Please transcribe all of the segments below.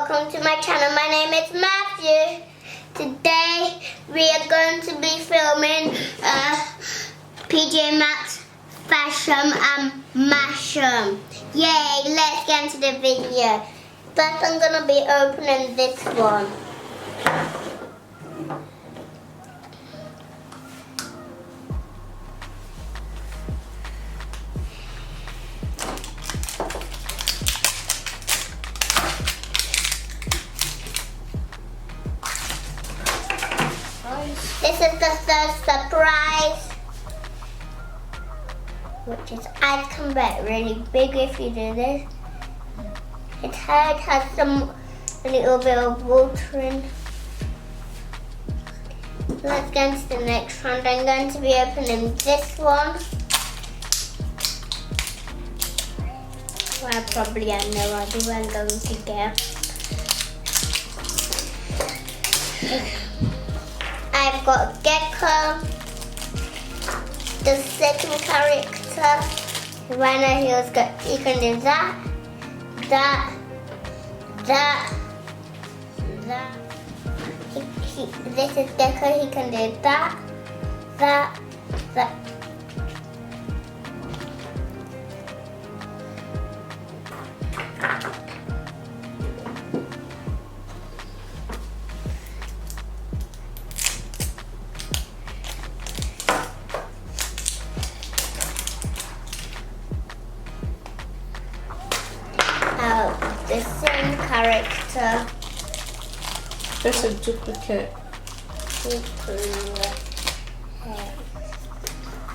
welcome to my channel. My name is Matthew. Today we are going to be filming PJ Maxx Fashion and Mashems. Yay, let's get into the video. First I'm going to be opening this one. This is the first surprise, which is eyes come back really big if you do this. Its head has some little bit of watering. Let's go into the next round. I'm going to be opening this one. Well, I probably have no idea what I'm going to get. I've got Gecko, the second character. Right now he can do that. This is Gecko, he can do that. The same character. That's a duplicate.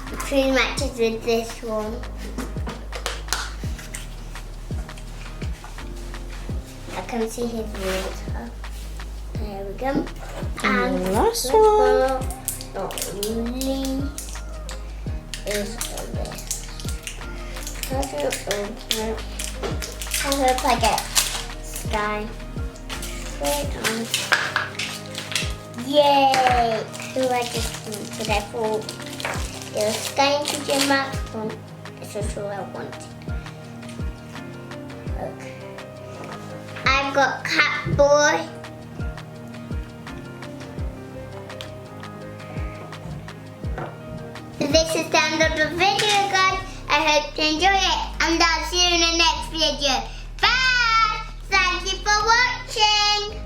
The tree matches with this one. I can see his water. There we go. And the last one. Not least is this. How do you open it? I hope I get Sky straight on. Yay! Who I just wanted. I thought it was Sky and PJ Maxx one. This was all I wanted. Okay. I've got Catboy. This is the end of the video, guys. I hope you enjoy it, and I'll see you in the next video. Bye! Thank you for watching!